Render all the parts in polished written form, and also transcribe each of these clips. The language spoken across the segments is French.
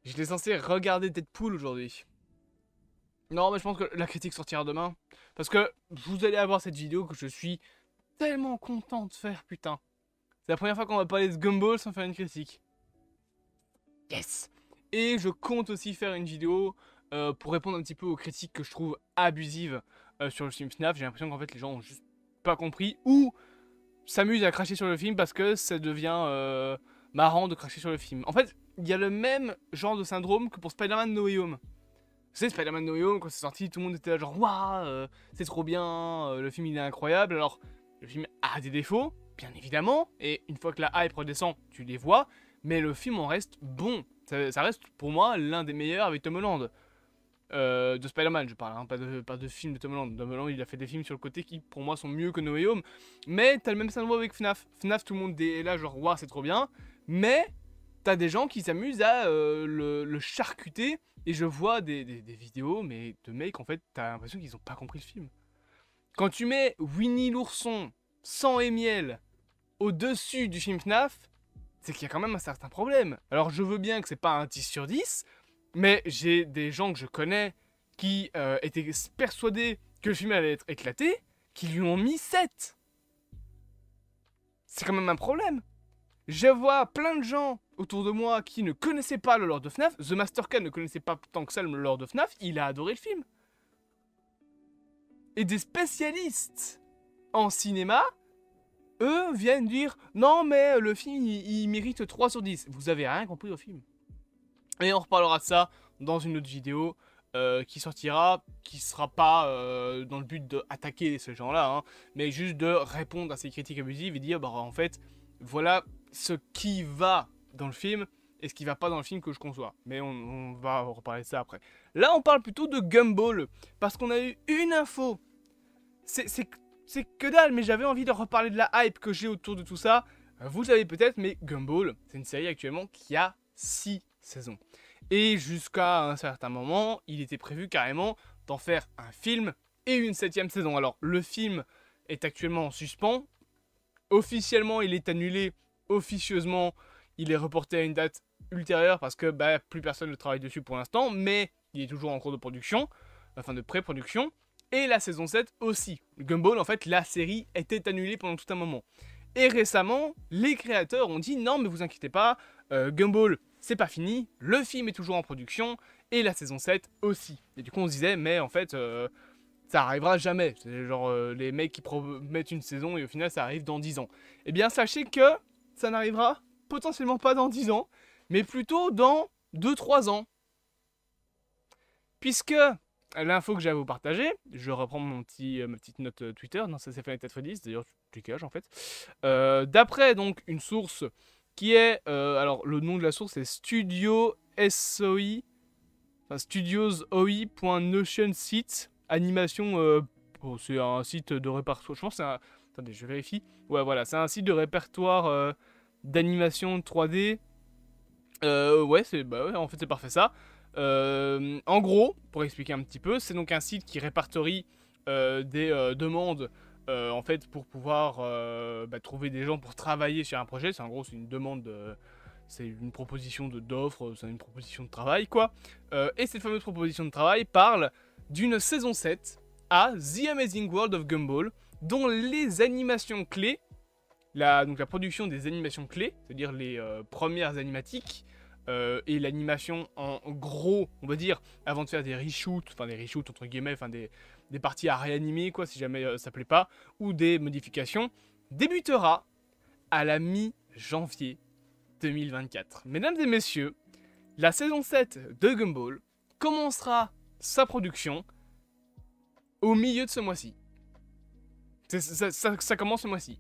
J'étais censé regarder Deadpool aujourd'hui. Non, mais je pense que la critique sortira demain. Parce que vous allez avoir cette vidéo que je suis tellement content de faire, putain. C'est la première fois qu'on va parler de Gumball sans faire une critique. Yes. Et je compte aussi faire une vidéo pour répondre un petit peu aux critiques que je trouve abusives sur le film FNAF. J'ai l'impression qu'en fait les gens ont juste pas compris ou s'amusent à cracher sur le film parce que ça devient marrant de cracher sur le film. En fait, il y a le même genre de syndrome que pour Spider-Man No Way Home. Vous savez, Spider-Man No Way Home, quand c'est sorti, tout le monde était là genre waouh, c'est trop bien, le film il est incroyable. Alors, le film a des défauts, bien évidemment, et une fois que la hype redescend, tu les vois, mais le film en reste bon. Ça reste pour moi l'un des meilleurs avec Tom Holland. De Spider-Man, je parle, hein, pas de film de Tom Holland. Tom Holland, il a fait des films sur le côté qui, pour moi, sont mieux que No Way Home. Mais t'as le même syndrome avec FNAF. FNAF, tout le monde est là, genre, waouh, c'est trop bien. Mais t'as des gens qui s'amusent à le charcuter. Et je vois des vidéos, mais de mecs, en fait, t'as l'impression qu'ils ont pas compris le film. Quand tu mets Winnie l'ourson, sang et miel, au-dessus du film FNAF, c'est qu'il y a quand même un certain problème. Alors, je veux bien que c'est pas un 10 sur 10, mais j'ai des gens que je connais qui étaient persuadés que le film allait être éclaté, qui lui ont mis 7. C'est quand même un problème. Je vois plein de gens autour de moi qui ne connaissaient pas le lore de FNAF. The Mastercard ne connaissait pas tant que ça le lore de FNAF. Il a adoré le film. Et des spécialistes en cinéma, eux, viennent dire « Non, mais le film, il mérite 3 sur 10. » Vous avez rien compris au film. Et on reparlera de ça dans une autre vidéo qui sortira, qui sera pas dans le but d'attaquer ces gens-là, hein, mais juste de répondre à ces critiques abusives et dire, bah en fait, voilà ce qui va dans le film et ce qui va pas dans le film que je conçois. Mais on va reparler de ça après. Là, on parle plutôt de Gumball, parce qu'on a eu une info. C'est que dalle, mais j'avais envie de reparler de la hype que j'ai autour de tout ça. Vous le savez peut-être, mais Gumball, c'est une série actuellement qui a 6 saisons. Et jusqu'à un certain moment, il était prévu carrément d'en faire un film et une 7ème saison. Alors, le film est actuellement en suspens. Officiellement, il est annulé. Officieusement, il est reporté à une date ultérieure parce que plus personne ne travaille dessus pour l'instant. Mais il est toujours en cours de production, enfin de pré-production. Et la saison 7 aussi. Gumball, en fait, la série était annulée pendant tout un moment. Et récemment, les créateurs ont dit non, mais vous inquiétez pas, Gumball, c'est pas fini, le film est toujours en production, et la saison 7 aussi. Et du coup, on se disait, mais en fait, ça arrivera jamais. C'est genre les mecs qui promettent une saison et au final, ça arrive dans 10 ans. Eh bien, sachez que ça n'arrivera potentiellement pas dans 10 ans, mais plutôt dans 2-3 ans. Puisque l'info que j'ai à vous partager, je reprends ma petite note Twitter, non, ça s'est fait avec Freddy's, d'ailleurs, tu caches en fait. D'après donc une source qui est, alors le nom de la source est Studio SOI, enfin studiosoi.notion site, animation, c'est un site de répertoire, je pense que c'est un, attendez, je vérifie, ouais voilà, c'est un site de répertoire d'animation 3D, ouais, ouais, en fait c'est parfait ça. En gros, pour expliquer un petit peu, c'est donc un site qui répertorie des demandes en fait pour pouvoir trouver des gens pour travailler sur un projet. C'est en gros c'est une demande, c'est une proposition d'offre, c'est une proposition de travail quoi. Et cette fameuse proposition de travail parle d'une saison 7 à The Amazing World of Gumball, dont les animations clés, donc la production des animations clés, c'est-à-dire les premières animatiques, et l'animation en gros, on va dire, avant de faire des reshoots entre guillemets, enfin des parties à réanimer quoi, si jamais ça plaît pas, ou des modifications, débutera à la mi-janvier 2024. Mesdames et messieurs, la saison 7 de Gumball commencera sa production au milieu de ce mois-ci. Ça commence ce mois-ci.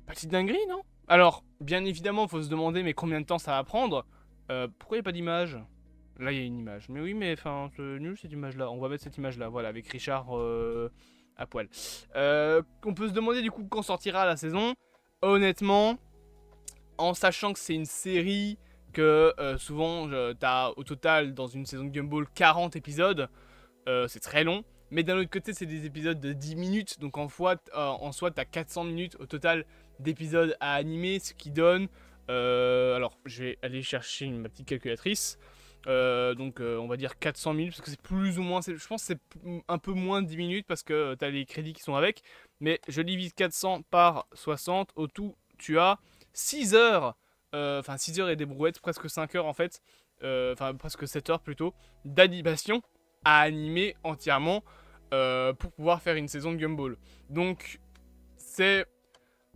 Petite dinguerie, non? Alors, bien évidemment, il faut se demander, mais combien de temps ça va prendre? Pourquoi il n'y a pas d'image? Là, il y a une image. Mais oui, mais enfin, c'est nul cette image-là. On va mettre cette image-là, voilà, avec Richard à poil. On peut se demander du coup quand sortira la saison. Honnêtement, en sachant que c'est une série que souvent, t'as au total, dans une saison de Gumball, 40 épisodes. C'est très long. Mais d'un autre côté, c'est des épisodes de 10 minutes. Donc en soi, tu as 400 minutes au total d'épisodes à animer. Ce qui donne... alors, je vais aller chercher ma petite calculatrice. On va dire 400 minutes. Parce que c'est plus ou moins... Je pense que c'est un peu moins de 10 minutes. Parce que tu as les crédits qui sont avec. Mais je divise 400 par 60. Au tout, tu as 6 heures. Enfin, 6 heures et des brouettes. Presque 5 heures en fait. Enfin, presque 7 heures plutôt. D'animation à animer entièrement pour pouvoir faire une saison de Gumball. Donc c'est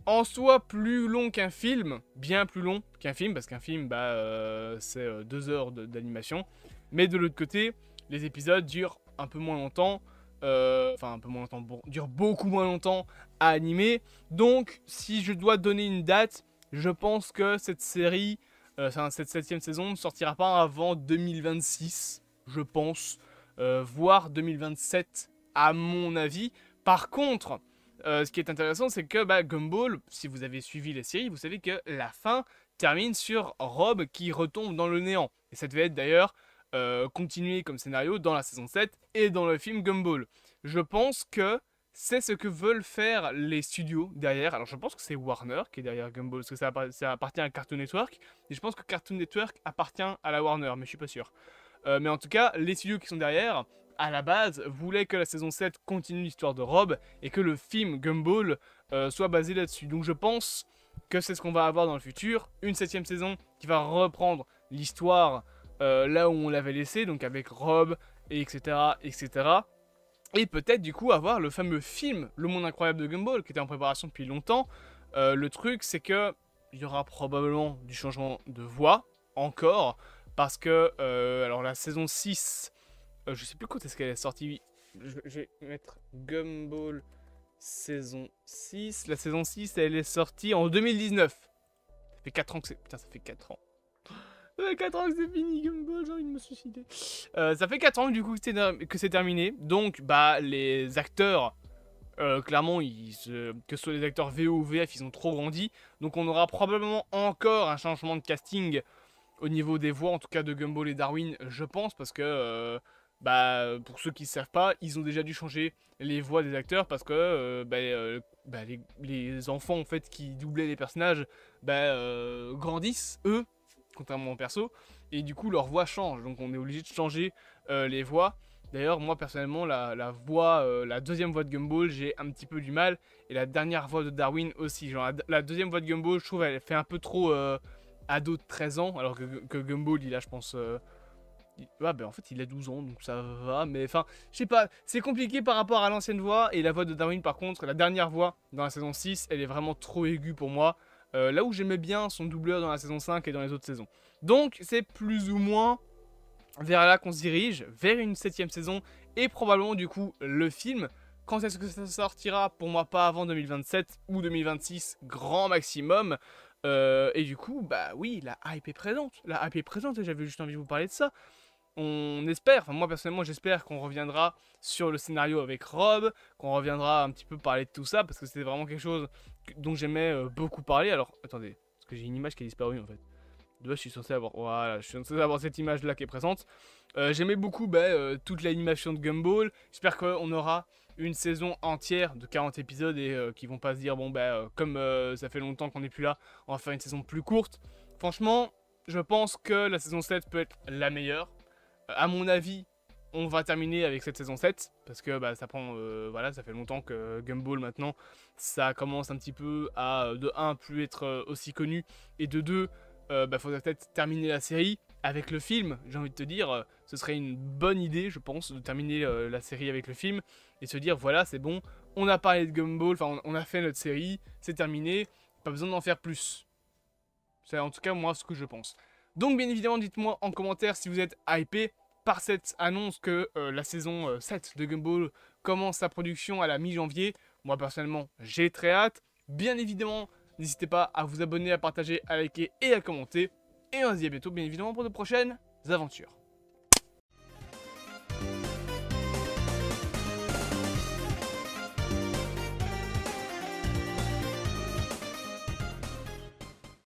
en soi plus long qu'un film, bien plus long qu'un film, parce qu'un film c'est 2 heures d'animation. Mais de l'autre côté, les épisodes durent un peu moins longtemps, durent beaucoup moins longtemps à animer. Donc si je dois donner une date, je pense que cette série, cette 7ème saison ne sortira pas avant 2026, je pense. Voire 2027 à mon avis. Par contre, ce qui est intéressant, c'est que Gumball, si vous avez suivi la série, vous savez que la fin termine sur Rob qui retombe dans le néant. Et ça devait être d'ailleurs continué comme scénario dans la saison 7 et dans le film Gumball. Je pense que c'est ce que veulent faire les studios derrière. Alors je pense que c'est Warner qui est derrière Gumball, parce que ça appartient à Cartoon Network. Et je pense que Cartoon Network appartient à la Warner, mais je suis pas sûr. Mais en tout cas, les studios qui sont derrière, à la base, voulaient que la saison 7 continue l'histoire de Rob et que le film Gumball soit basé là-dessus. Donc je pense que c'est ce qu'on va avoir dans le futur. Une 7ème saison qui va reprendre l'histoire là où on l'avait laissé, donc avec Rob, et etc. etc. Et peut-être du coup avoir le fameux film Le Monde Incroyable de Gumball qui était en préparation depuis longtemps. Le truc, c'est que il y aura probablement du changement de voix, encore. Parce que, alors la saison 6, je sais plus quand est-ce qu'elle est sortie. Je vais mettre Gumball saison 6. La saison 6, elle est sortie en 2019. Ça fait 4 ans que c'est... Putain, ça fait 4 ans. Ça fait 4 ans que c'est fini, Gumball, j'ai envie de me suicider. Ça fait 4 ans du coup que c'est terminé. Donc, les acteurs... clairement, que ce soit les acteurs VO ou VF, ils ont trop grandi. Donc on aura probablement encore un changement de casting au niveau des voix, en tout cas de Gumball et Darwin, je pense, parce que, pour ceux qui ne savent pas, ils ont déjà dû changer les voix des acteurs, parce que les enfants, en fait, qui doublaient les personnages, grandissent, eux, contrairement au perso, et du coup, leur voix change, donc on est obligé de changer les voix. D'ailleurs, moi, personnellement, la deuxième voix de Gumball, j'ai un petit peu du mal, et la dernière voix de Darwin aussi. Genre, la deuxième voix de Gumball, je trouve, elle fait un peu trop... ado de 13 ans, alors que Gumball, il a, je pense... en fait, il a 12 ans, donc ça va, mais enfin, je sais pas, c'est compliqué par rapport à l'ancienne voix, et la voix de Darwin, par contre, la dernière voix dans la saison 6, elle est vraiment trop aiguë pour moi, là où j'aimais bien son doubleur dans la saison 5 et dans les autres saisons. Donc, c'est plus ou moins vers là qu'on se dirige, vers une 7ème saison, et probablement, du coup, le film. Quand est-ce que ça sortira? Pour moi, pas avant 2027 ou 2026, grand maximum. Et du coup, oui, la hype est présente. La hype est présente et j'avais juste envie de vous parler de ça. On espère, enfin moi personnellement j'espère qu'on reviendra sur le scénario avec Rob, qu'on reviendra un petit peu parler de tout ça, parce que c'était vraiment quelque chose dont j'aimais beaucoup parler. Alors, attendez, parce que j'ai une image qui a disparu en fait. De base, je suis censé avoir, voilà, je suis censé avoir cette image là qui est présente. J'aimais beaucoup toute l'animation de Gumball. J'espère qu'on aura une saison entière de 40 épisodes et qui vont pas se dire, comme ça fait longtemps qu'on n'est plus là, on va faire une saison plus courte. Franchement, je pense que la saison 7 peut être la meilleure. À mon avis, on va terminer avec cette saison 7, parce que ça prend, ça fait longtemps que Gumball maintenant, ça commence un petit peu à, de 1, plus être aussi connu, et de 2, faudrait peut-être terminer la série avec le film. J'ai envie de te dire, ce serait une bonne idée, je pense, de terminer la série avec le film, et se dire, voilà, c'est bon, on a parlé de Gumball, enfin, on a fait notre série, c'est terminé, pas besoin d'en faire plus. C'est en tout cas, moi, ce que je pense. Donc, bien évidemment, dites-moi en commentaire si vous êtes hypé par cette annonce que la saison 7 de Gumball commence sa production à la mi-janvier. Moi, personnellement, j'ai très hâte. Bien évidemment, n'hésitez pas à vous abonner, à partager, à liker et à commenter. Et on se dit à bientôt, bien évidemment, pour de prochaines aventures.